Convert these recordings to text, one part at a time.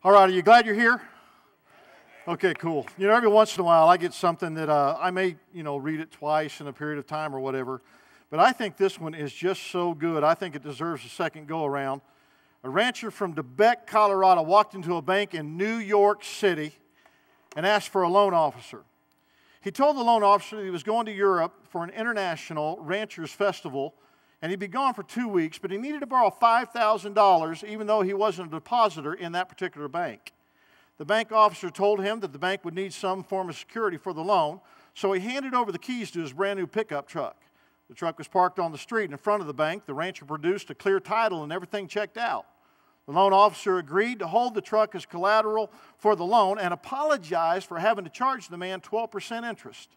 All right, are you glad you're here? Okay, cool. You know, every once in a while I get something that I may, read it twice in a period of time or whatever, but I think this one is just so good. I think it deserves a second go-around. A rancher from DeBeck, Colorado walked into a bank in New York City and asked for a loan officer. He told the loan officer that he was going to Europe for an international ranchers festival, and he'd be gone for 2 weeks, but he needed to borrow $5,000 even though he wasn't a depositor in that particular bank. The bank officer told him that the bank would need some form of security for the loan, so he handed over the keys to his brand new pickup truck. The truck was parked on the street in front of the bank. The rancher produced a clear title and everything checked out. The loan officer agreed to hold the truck as collateral for the loan and apologized for having to charge the man 12% interest.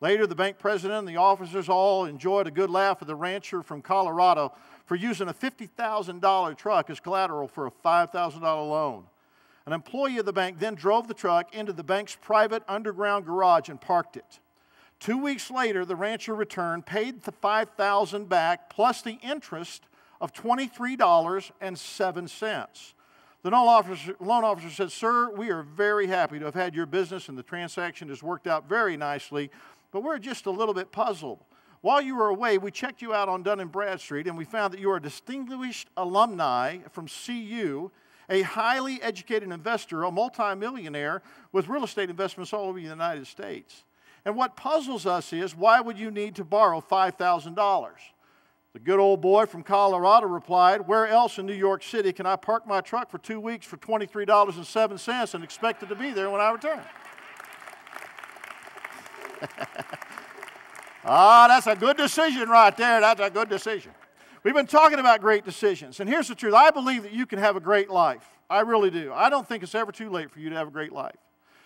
Later, the bank president and the officers all enjoyed a good laugh at the rancher from Colorado for using a $50,000 truck as collateral for a $5,000 loan. An employee of the bank then drove the truck into the bank's private underground garage and parked it. 2 weeks later, the rancher returned, paid the $5,000 back, plus the interest of $23.07. The loan officer said, "Sir, we are very happy to have had your business and the transaction has worked out very nicely, but we're just a little bit puzzled. While you were away, we checked you out on Dun & Bradstreet, and we found that you are a distinguished alumni from CU, a highly educated investor, a multimillionaire with real estate investments all over the United States. And what puzzles us is, why would you need to borrow $5,000? The good old boy from Colorado replied, "Where else in New York City can I park my truck for 2 weeks for $23.07 and expect it to be there when I return?" That's a good decision right there. That's a good decision. We've been talking about great decisions, and here's the truth. I believe that you can have a great life. I really do. I don't think it's ever too late for you to have a great life.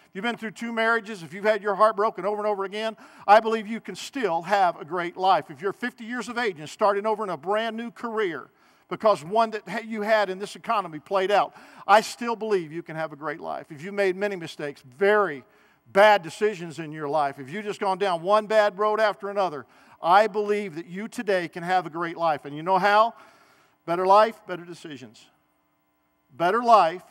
If you've been through 2 marriages, if you've had your heart broken over and over again, I believe you can still have a great life. If you're 50 years of age and starting over in a brand new career because one that you had in this economy played out, I still believe you can have a great life. If you've made many mistakes, very bad decisions in your life, if you've just gone down one bad road after another, I believe that you today can have a great life. And you know how? Better life, better decisions. Better life,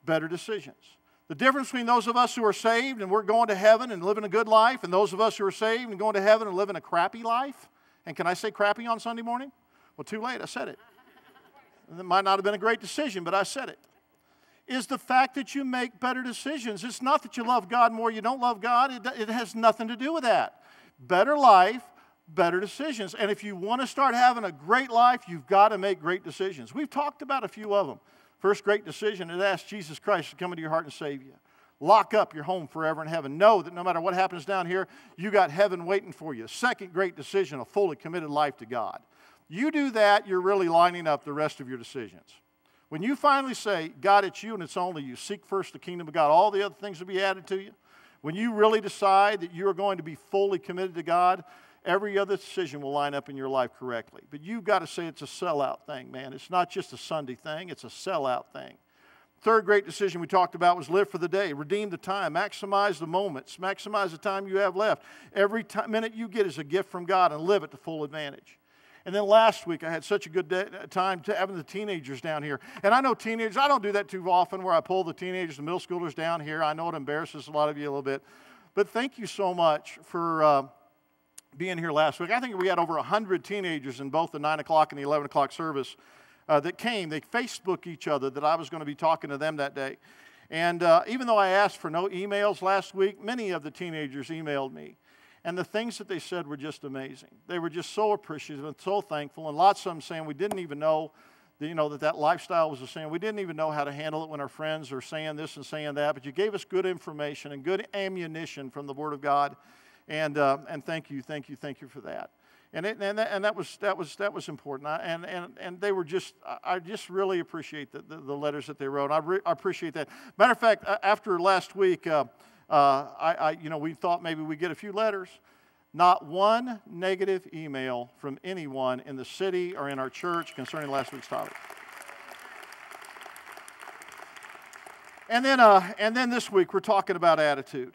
better decisions. The difference between those of us who are saved and we're going to heaven and living a good life and those of us who are saved and going to heaven and living a crappy life, and can I say crappy on Sunday morning? Well, too late, I said it. It might not have been a great decision, but I said it. Is the fact that you make better decisions. It's not that you love God more, you don't love God. It has nothing to do with that. Better life, better decisions. And if you want to start having a great life, you've got to make great decisions. We've talked about a few of them. First great decision is ask Jesus Christ to come into your heart and save you. Lock up your home forever in heaven. Know that no matter what happens down here, you got heaven waiting for you. Second great decision, a fully committed life to God. You do that, you're really lining up the rest of your decisions. When you finally say, God, it's you and it's only you, seek first the kingdom of God, all the other things will be added to you. When you really decide that you are going to be fully committed to God, every other decision will line up in your life correctly. But you've got to say it's a sellout thing, man. It's not just a Sunday thing, it's a sellout thing. Third great decision we talked about was live for the day, redeem the time, maximize the moments, maximize the time you have left. Every minute you get is a gift from God, and live it to full advantage. And then last week, I had such a good time having the teenagers down here. And I know teenagers, I don't do that too often where I pull the teenagers and middle schoolers down here. I know it embarrasses a lot of you a little bit. But thank you so much for being here last week. I think we had over 100 teenagers in both the 9 o'clock and the 11 o'clock service that came. They Facebook each other that I was going to be talking to them that day. And even though I asked for no emails last week, many of the teenagers emailed me. And the things that they said were just amazing. They were just so appreciative and so thankful. And lots of them saying we didn't even know, that lifestyle was the same. We didn't even know how to handle it when our friends are saying this and saying that. But you gave us good information and good ammunition from the Word of God. And thank you for that. And that was important. And they were just, I just really appreciate the letters that they wrote. I appreciate that. Matter of fact, after last week, we thought maybe we'd get a few letters. Not one negative email from anyone in the city or in our church concerning last week's topic. And then this week we're talking about attitude.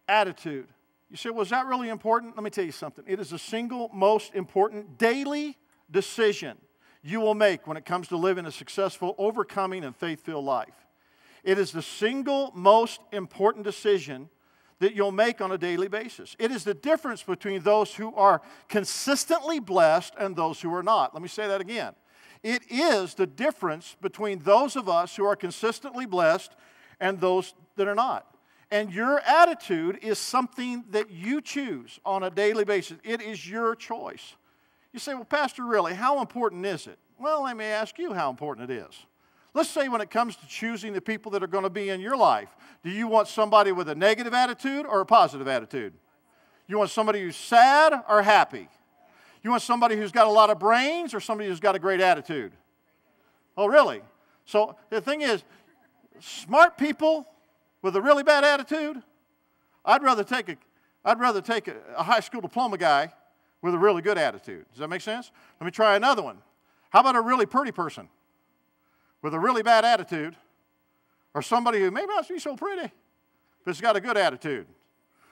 Attitude. You say, well, is that really important? Let me tell you something. It is the single most important daily decision you will make when it comes to living a successful, overcoming, and faith-filled life. It is the single most important decision that you'll make on a daily basis. It is the difference between those who are consistently blessed and those who are not. Let me say that again. It is the difference between those of us who are consistently blessed and those that are not. And your attitude is something that you choose on a daily basis. It is your choice. You say, well, Pastor, really, how important is it? Well, let me ask you how important it is. Let's say when it comes to choosing the people that are going to be in your life, do you want somebody with a negative attitude or a positive attitude? You want somebody who's sad or happy? You want somebody who's got a lot of brains or somebody who's got a great attitude? Oh, really? So the thing is, smart people with a really bad attitude, I'd rather take a high school diploma guy with a really good attitude. Does that make sense? Let me try another one. How about a really pretty person with a really bad attitude, or somebody who may not be so pretty, but has got a good attitude?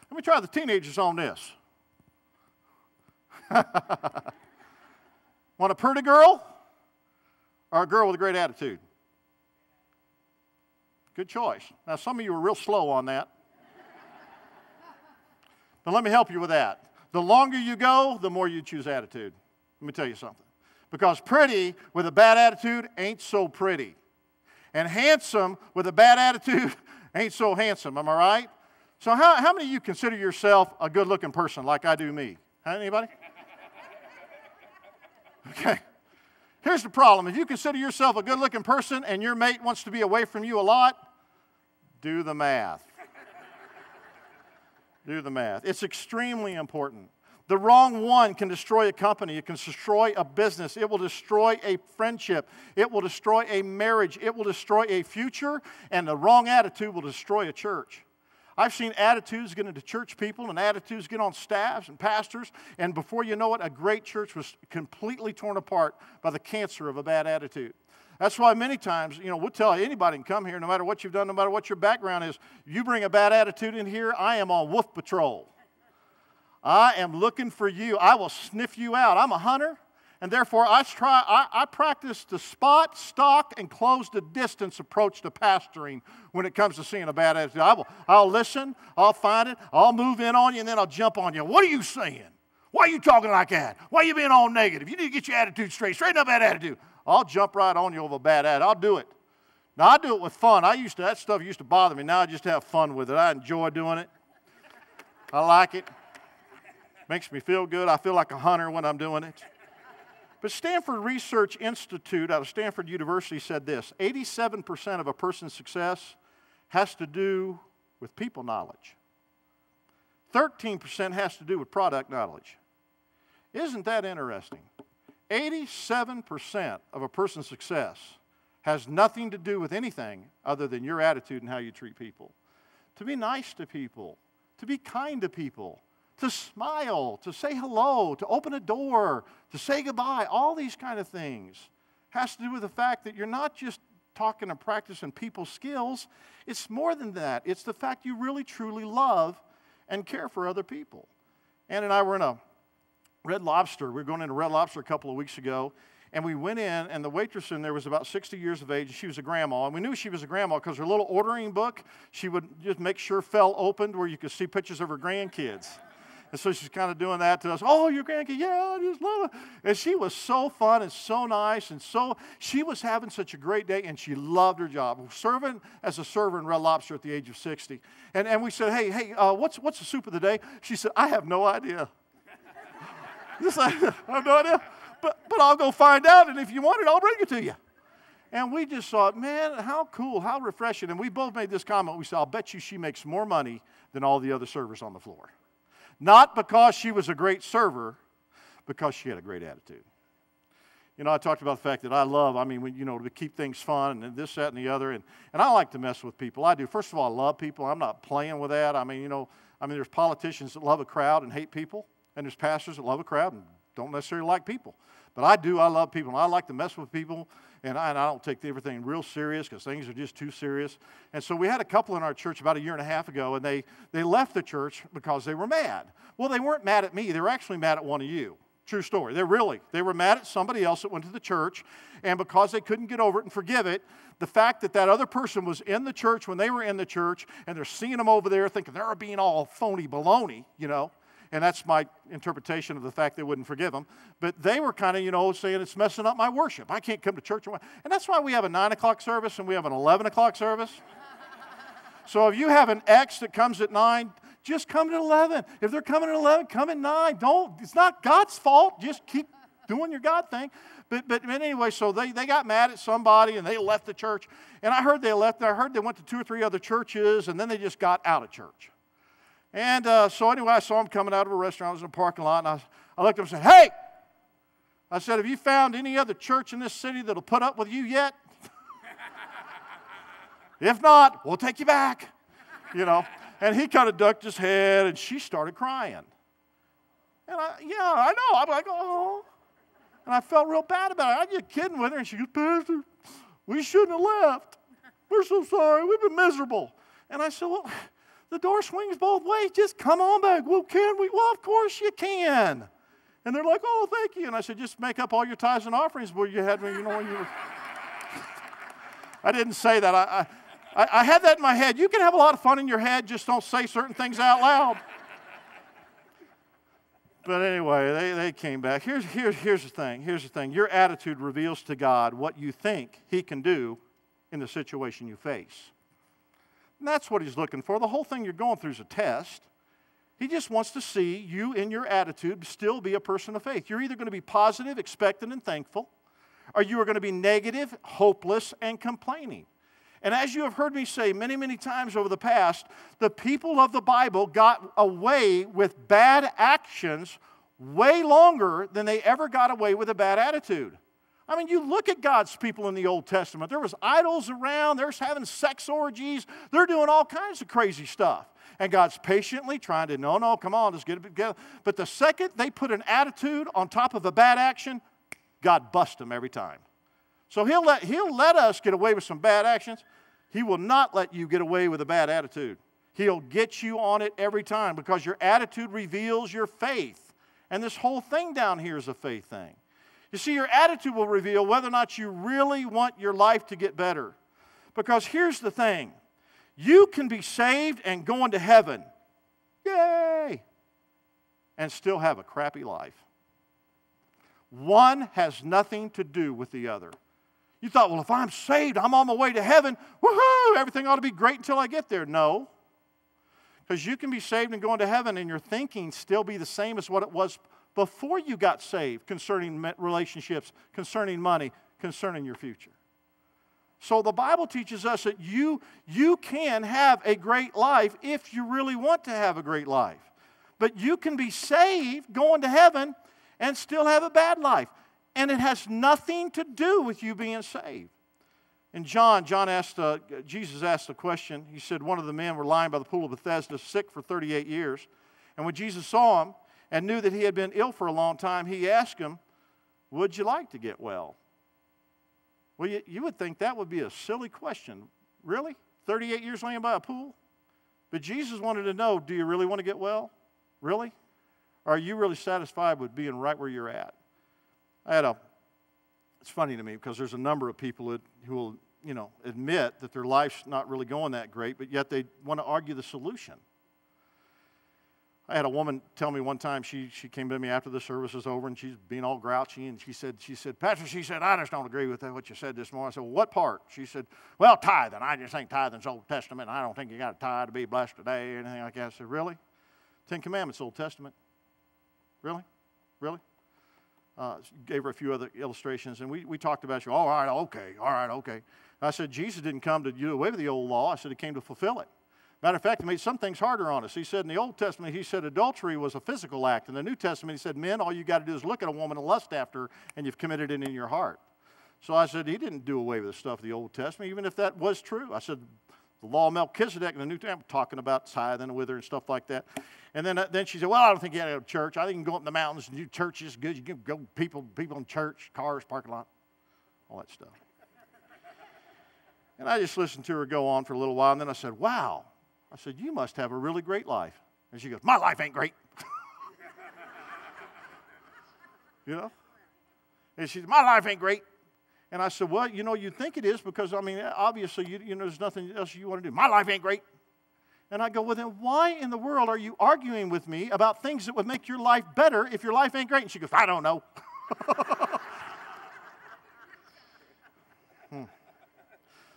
Let me try the teenagers on this. Want a pretty girl or a girl with a great attitude? Good choice. Now, some of you were real slow on that. But let me help you with that. The longer you go, the more you choose attitude. Let me tell you something. Because pretty with a bad attitude ain't so pretty. And handsome with a bad attitude ain't so handsome. Am I right? So how many of you consider yourself a good-looking person like I do me? Anybody? Okay. Here's the problem. If you consider yourself a good-looking person and your mate wants to be away from you a lot, do the math. Do the math. It's extremely important. The wrong one can destroy a company. It can destroy a business. It will destroy a friendship. It will destroy a marriage. It will destroy a future. And the wrong attitude will destroy a church. I've seen attitudes get into church people and attitudes get on staffs and pastors. And before you know it, a great church was completely torn apart by the cancer of a bad attitude. That's why many times, we'll tell anybody can come here, no matter what you've done, no matter what your background is. You bring a bad attitude in here, I am on wolf patrol. I am looking for you. I will sniff you out. I'm a hunter, and therefore I practice the spot, stalk, and close the distance approach to pastoring when it comes to seeing a bad attitude. I'll listen, I'll find it, I'll move in on you, and then I'll jump on you. What are you saying? Why are you talking like that? Why are you being all negative? You need to get your attitude straight. Straighten up that attitude. I'll jump right on you over a bad attitude. I'll do it. Now, I do it with fun. That stuff used to bother me. Now I just have fun with it. I enjoy doing it. I like it. Makes me feel good. I feel like a hunter when I'm doing it. But Stanford Research Institute out of Stanford University said this: 87% of a person's success has to do with people knowledge. 13% has to do with product knowledge. Isn't that interesting? 87% of a person's success has nothing to do with anything other than your attitude and how you treat people. To be nice to people, to be kind to people, to smile, to say hello, to open a door, to say goodbye, all these kind of things has to do with the fact that you're not just talking and practicing people skills. It's more than that. It's the fact you really, truly love and care for other people. Ann and I were in a Red Lobster. We were going into Red Lobster a couple of weeks ago, and we went in, and the waitress in there was about 60 years of age, and she was a grandma. And we knew she was a grandma because her little ordering book, she would just make sure fell open where you could see pictures of her grandkids. And so she's kind of doing that to us. Oh, your grandkid, yeah, I just love it. And she was so fun and so nice, and she was having such a great day, and she loved her job. Serving as a server in Red Lobster at the age of 60. And we said, hey, what's the soup of the day? She said, I have no idea. Just like, I have no idea, but I'll go find out, and if you want it, I'll bring it to you. And we just thought, man, how cool, how refreshing. And we both made this comment. We said, I'll bet you she makes more money than all the other servers on the floor. Not because she was a great server, because she had a great attitude. I talked about the fact that to keep things fun and this, that, and the other. And I like to mess with people. I do. First of all, I love people. I'm not playing with that. There's politicians that love a crowd and hate people. And there's pastors that love a crowd and don't necessarily like people. But I do. I love people. And I like to mess with people. And I don't take everything real serious because things are just too serious. And so we had a couple in our church about a year and a half ago, and they left the church because they were mad. Well, they weren't mad at me. They were actually mad at one of you. True story. They were mad at somebody else that went to the church, and because they couldn't get over it and forgive it, the fact that that other person was in the church when they were in the church, and they're seeing them over there thinking they're being all phony baloney, and that's my interpretation of the fact they wouldn't forgive them. But they were kind of, saying it's messing up my worship. I can't come to church. And that's why we have a 9 o'clock service and we have an 11 o'clock service. So if you have an ex that comes at 9, just come at 11. If they're coming at 11, come at 9. It's not God's fault. Just keep doing your God thing. But anyway, so they got mad at somebody and they left the church. And I heard they left. I heard they went to 2 or 3 other churches, and then they just got out of church. And so anyway, I saw them coming out of a restaurant. I was in a parking lot, and I looked at them and said, "Hey!" I said, "Have you found any other church in this city that'll put up with you yet? If not, we'll take you back." And he kind of ducked his head, and she started crying. And I know. I'm like, oh. And I felt real bad about it. I was just kidding with her, and she goes, "Pastor, we shouldn't have left. We're so sorry. We've been miserable." And I said, "Well, the door swings both ways. Just come on back." "Well, can we?" "Well, of course you can." And they're like, "Oh, thank you." And I said, "Just make up all your tithes and offerings where you had when you were." I didn't say that. I had that in my head. You can have a lot of fun in your head, just don't say certain things out loud. But anyway, they came back. Here's the thing. Here's the thing. Your attitude reveals to God what you think He can do in the situation you face. And that's what He's looking for. The whole thing you're going through is a test. He just wants to see you in your attitude still be a person of faith. You're either going to be positive, expectant, and thankful, or you are going to be negative, hopeless, and complaining. And as you have heard me say many, many times over the past, the people of the Bible got away with bad actions way longer than they ever got away with a bad attitude. I mean, you look at God's people in the Old Testament. There was idols around. They're having sex orgies. They're doing all kinds of crazy stuff. And God's patiently trying to, no, come on, let's get it together. But the second they put an attitude on top of a bad action, God busts them every time. So he'll let us get away with some bad actions. He will not let you get away with a bad attitude. He'll get you on it every time because your attitude reveals your faith. And this whole thing down here is a faith thing. You see, your attitude will reveal whether or not you really want your life to get better. Because here's the thing. You can be saved and going to heaven. Yay! And still have a crappy life. One has nothing to do with the other. You thought, well, if I'm saved, I'm on my way to heaven. Woohoo! Everything ought to be great until I get there. No. Because you can be saved and going to heaven and your thinking still be the same as what it was before you got saved concerning relationships, concerning money, concerning your future. So the Bible teaches us that you can have a great life if you really want to have a great life. But you can be saved, going to heaven, and still have a bad life. And it has nothing to do with you being saved. And Jesus asked a question. He said one of the men were lying by the pool of Bethesda, sick for 38 years. And when Jesus saw him and knew that he had been ill for a long time, he asked him, "Would you like to get well?" Well, you would think that would be a silly question. Really? 38 years laying by a pool? But Jesus wanted to know, do you really want to get well? Really? Or are you really satisfied with being right where you're at? It's funny to me because there's a number of people who will, admit that their life's not really going that great, but yet they want to argue the solution. I had a woman tell me one time, she came to me after the service was over, and she's being all grouchy, and she said, "Pastor," she said, "I just don't agree with what you said this morning." I said, "Well, what part?" She said, "Well, tithing. I just think tithing's Old Testament. I don't think you got to tithe to be blessed today," or anything like that. I said, "Really? 10 Commandments, Old Testament. Really? Really?" Gave her a few other illustrations, and we talked about it. All right, okay. I said, Jesus didn't come to do away with the old law. I said he came to fulfill it. Matter of fact, he made some things harder on us. He said in the Old Testament, he said adultery was a physical act. In the New Testament, he said, men, all you got to do is look at a woman and lust after her, and you've committed it in your heart. So I said, he didn't do away with the stuff of the Old Testament, even if that was true. I said, the law of Melchizedek in the New Testament, talking about tithing with her and stuff like that. And then she said, well, I don't think you got to go to church. I think you can go up in the mountains and do church is good. You can go people in church, cars, parking lot, all that stuff. And I just listened to her go on for a little while, and then I said, wow. I said, you must have a really great life. And she goes, my life ain't great. You know? And she said, my life ain't great. And I said, well, you know, you think it is because, I mean, obviously, you know, there's nothing else you want to do. My life ain't great. And I go, well, then why in the world are you arguing with me about things that would make your life better if your life ain't great? And she goes, I don't know.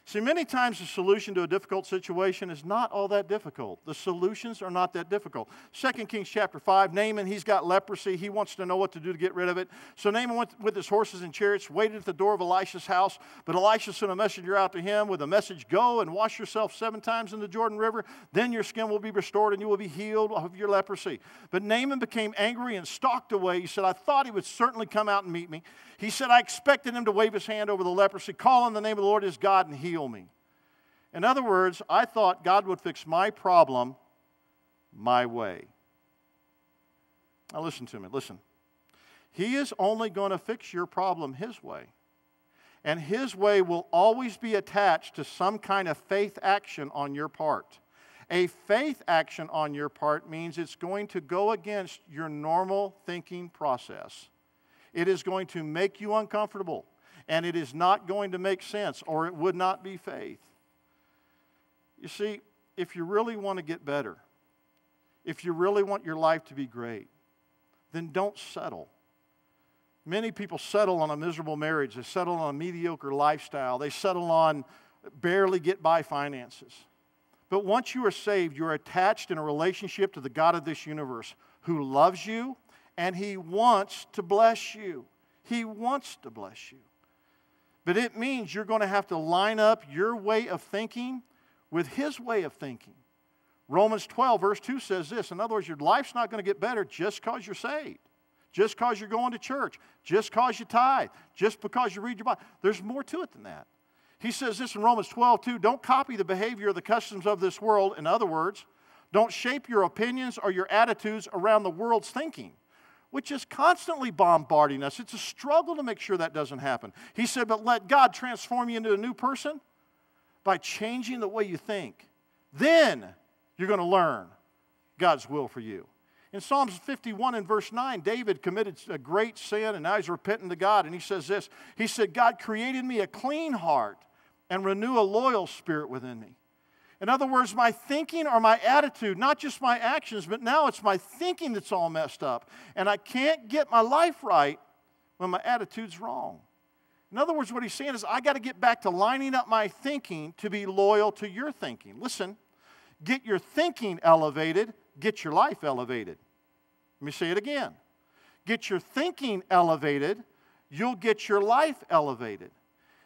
See, many times the solution to a difficult situation is not all that difficult. The solutions are not that difficult. 2 Kings chapter 5, Naaman, he's got leprosy. He wants to know what to do to get rid of it. So Naaman went with his horses and chariots, waited at the door of Elisha's house. But Elisha sent a messenger out to him with a message, go and wash yourself 7 times in the Jordan River. Then your skin will be restored and you will be healed of your leprosy. But Naaman became angry and stalked away. He said, I thought he would certainly come out and meet me. He said, I expected him to wave his hand over the leprosy, call on the name of the Lord his God and heal me. In other words, I thought God would fix my problem my way. Now listen to me, listen. He is only going to fix your problem his way. And his way will always be attached to some kind of faith action on your part. A faith action on your part means it's going to go against your normal thinking process. It is going to make you uncomfortable. And it is not going to make sense, or it would not be faith. You see, if you really want to get better, if you really want your life to be great, then don't settle. Many people settle on a miserable marriage. They settle on a mediocre lifestyle. They settle on barely get by finances. But once you are saved, you're attached in a relationship to the God of this universe who loves you, and He wants to bless you. He wants to bless you. But it means you're going to have to line up your way of thinking with His way of thinking. Romans 12, verse 2 says this. In other words, your life's not going to get better just because you're saved, just because you're going to church, just because you tithe, just because you read your Bible. There's more to it than that. He says this in Romans 12, 2. Don't copy the behavior or the customs of this world. In other words, don't shape your opinions or your attitudes around the world's thinking, which is constantly bombarding us. It's a struggle to make sure that doesn't happen. He said, but let God transform you into a new person by changing the way you think. Then you're going to learn God's will for you. In Psalms 51 and verse 9, David committed a great sin and now he's repenting to God. And he says this, he said, God created me a clean heart and renew a loyal spirit within me. In other words, my thinking or my attitude, not just my actions, but now it's my thinking that's all messed up. And I can't get my life right when my attitude's wrong. In other words, what he's saying is I got to get back to lining up my thinking to be loyal to your thinking. Listen, get your thinking elevated, get your life elevated. Let me say it again. Get your thinking elevated, you'll get your life elevated.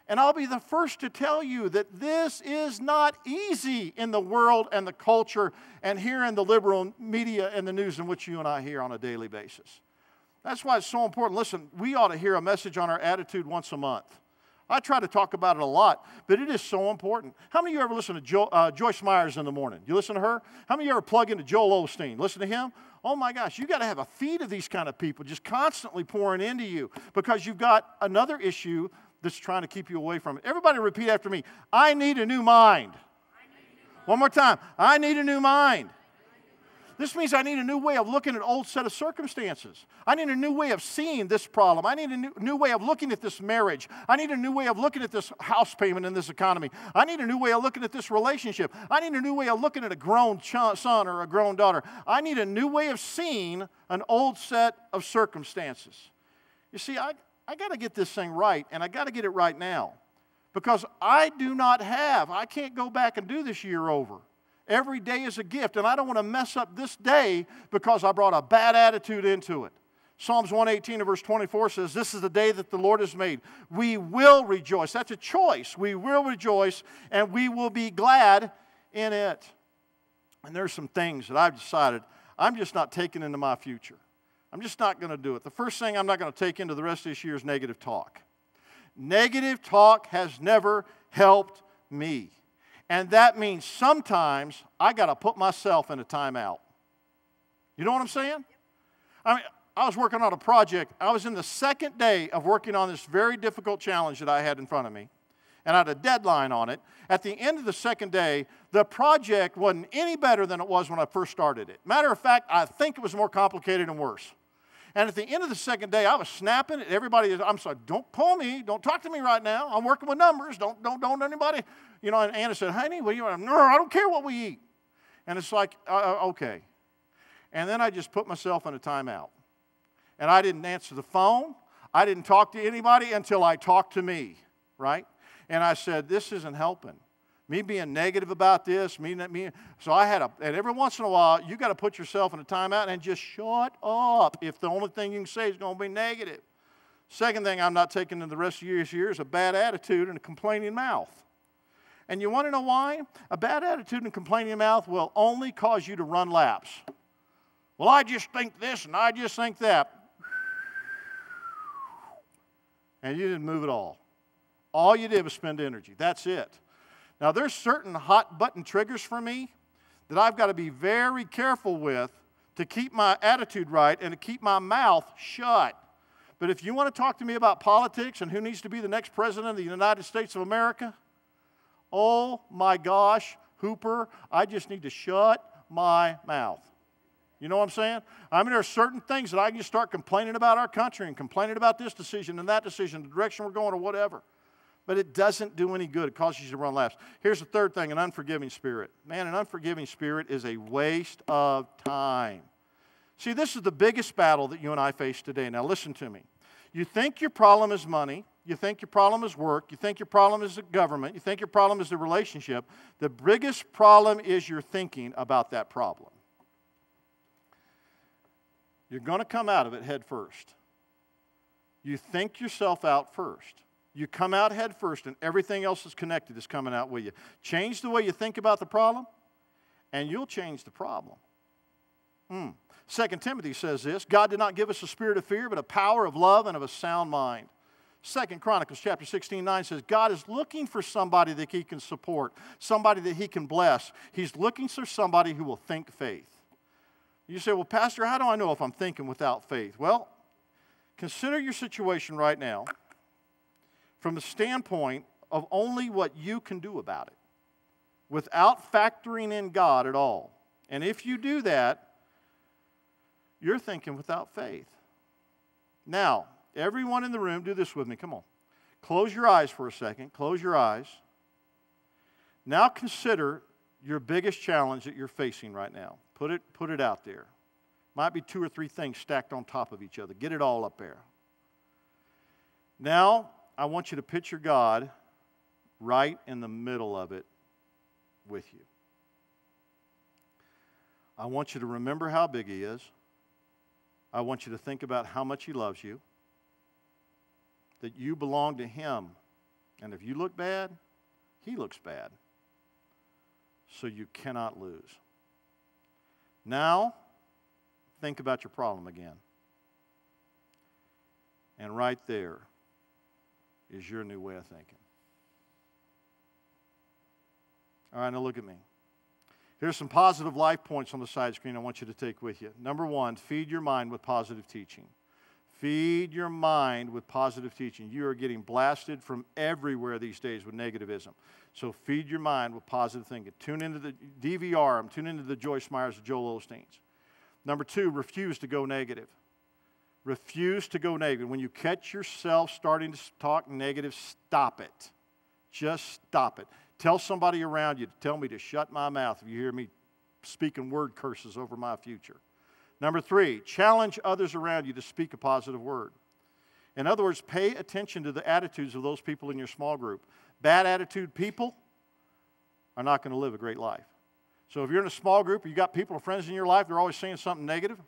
And I'll be the first to tell you that this is not easy in the world and the culture and here in the liberal media and the news in which you and I hear on a daily basis. That's why it's so important. Listen, we ought to hear a message on our attitude once a month. I try to talk about it a lot, but it is so important. How many of you ever listen to Joyce Myers in the morning? You listen to her? How many of you ever plug into Joel Osteen? Listen to him? Oh my gosh, you got to have a feed of these kind of people just constantly pouring into you because you've got another issue that's trying to keep you away from it. Everybody repeat after me. I need a new mind. One more time. I need a new mind. This means I need a new way of looking at an old set of circumstances. I need a new way of seeing this problem. I need a new way of looking at this marriage. I need a new way of looking at this house payment in this economy. I need a new way of looking at this relationship. I need a new way of looking at a grown son or a grown daughter. I need a new way of seeing an old set of circumstances. You see, I got to get this thing right, and I got to get it right now because I can't go back and do this year over. Every day is a gift, and I don't want to mess up this day because I brought a bad attitude into it. Psalms 118 and verse 24 says, this is the day that the Lord has made. We will rejoice. That's a choice. We will rejoice, and we will be glad in it. And there's some things that I've decided I'm just not taking into my future. I'm just not going to do it. The first thing I'm not going to take into the rest of this year is negative talk. Negative talk has never helped me. And that means sometimes I got to put myself in a timeout. You know what I'm saying? I mean, I was working on a project. I was in the second day of working on this very difficult challenge that I had in front of me. And I had a deadline on it. At the end of the second day, the project wasn't any better than it was when I first started it. Matter of fact, I think it was more complicated and worse. And at the end of the second day, I was snapping at everybody. I'm sorry, don't call me. Don't talk to me right now. I'm working with numbers. Don't anybody. You know, and Anna said, honey, what do you want? No, I don't care what we eat. And it's like, okay. And then I just put myself in a timeout. And I didn't answer the phone. I didn't talk to anybody until I talked to me, right? And I said, this isn't helping. Me being negative about this, me. So I had and every once in a while, you got to put yourself in a timeout and just shut up if the only thing you can say is going to be negative. Second thing I'm not taking in the rest of this year is a bad attitude and a complaining mouth. And you want to know why? A bad attitude and complaining mouth will only cause you to run laps. Well, I just think this and I just think that. And you didn't move at all. All you did was spend energy. That's it. Now, there's certain hot button triggers for me that I've got to be very careful with to keep my attitude right and to keep my mouth shut. But if you want to talk to me about politics and who needs to be the next president of the United States of America, oh my gosh, Hooper, I just need to shut my mouth. You know what I'm saying? I mean, there are certain things that I can just start complaining about our country and complaining about this decision and that decision, the direction we're going or whatever. But it doesn't do any good. It causes you to run laps. Here's the third thing, an unforgiving spirit. Man, an unforgiving spirit is a waste of time. See, this is the biggest battle that you and I face today. Now listen to me. You think your problem is money. You think your problem is work. You think your problem is the government. You think your problem is the relationship. The biggest problem is your thinking about that problem. You're going to come out of it head first. You think yourself out first. You come out head first, and everything else that's connected is coming out with you. Change the way you think about the problem, and you'll change the problem. 2 Timothy says this, God did not give us a spirit of fear, but a power of love and of a sound mind. 2 Chronicles chapter 16:9 says, God is looking for somebody that he can support, somebody that he can bless. He's looking for somebody who will think faith. You say, well, Pastor, how do I know if I'm thinking without faith? Well, consider your situation right now from the standpoint of only what you can do about it, without factoring in God at all. And if you do that, you're thinking without faith. Now, everyone in the room, do this with me. Come on. Close your eyes for a second. Close your eyes. Now consider your biggest challenge that you're facing right now. Put it out there. Might be 2 or 3 things stacked on top of each other. Get it all up there. Now, I want you to picture God right in the middle of it with you. I want you to remember how big he is. I want you to think about how much he loves you, that you belong to him. And if you look bad, he looks bad. So you cannot lose. Now, think about your problem again. And right there is your new way of thinking. All right, now look at me. Here's some positive life points on the side screen I want you to take with you. Number 1, feed your mind with positive teaching. Feed your mind with positive teaching. You are getting blasted from everywhere these days with negativism. So feed your mind with positive thinking. Tune into the DVR. Tune into the Joyce Myers and Joel Osteens. Number 2, refuse to go negative. Refuse to go negative. When you catch yourself starting to talk negative, stop it. Just stop it. Tell somebody around you to tell me to shut my mouth if you hear me speaking word curses over my future. Number 3, challenge others around you to speak a positive word. In other words, pay attention to the attitudes of those people in your small group. Bad attitude people are not going to live a great life. So if you're in a small group or you got people or friends in your life, they're always saying something negative,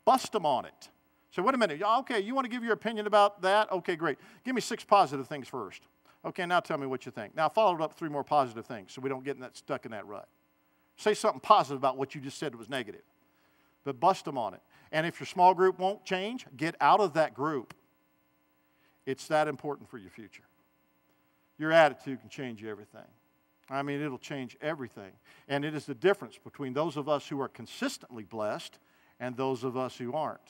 bust them on it. So wait a minute, okay, you want to give your opinion about that? Okay, great. Give me 6 positive things first. Okay, now tell me what you think. Now follow it up 3 more positive things so we don't get stuck in that rut. Say something positive about what you just said was negative, but bust them on it. And if your small group won't change, get out of that group. It's that important for your future. Your attitude can change everything. I mean, it'll change everything. And it is the difference between those of us who are consistently blessed and those of us who aren't.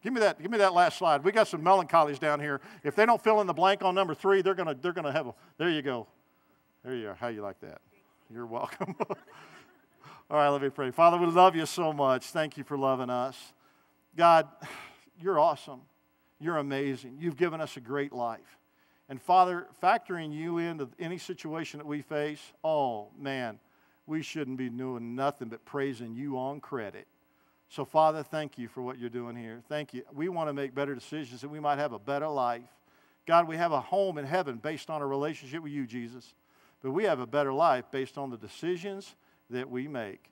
Give me that last slide. We got some melancholies down here. If they don't fill in the blank on number 3, they're gonna have a. There you go. There you are. How you like that? You're welcome. All right, let me pray. Father, we love you so much. Thank you for loving us. God, you're awesome. You're amazing. You've given us a great life. And Father, factoring you into any situation that we face, oh, man, we shouldn't be doing nothing but praising you on credit. So, Father, thank you for what you're doing here. Thank you. We want to make better decisions that we might have a better life. God, we have a home in heaven based on a relationship with you, Jesus. But we have a better life based on the decisions that we make.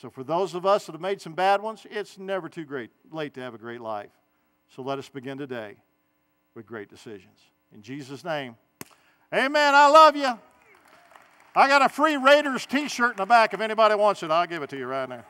So for those of us that have made some bad ones, it's never too late to have a great life. So let us begin today with great decisions. In Jesus' name, amen. I love you. I got a free Raiders t-shirt in the back. If anybody wants it, I'll give it to you right now.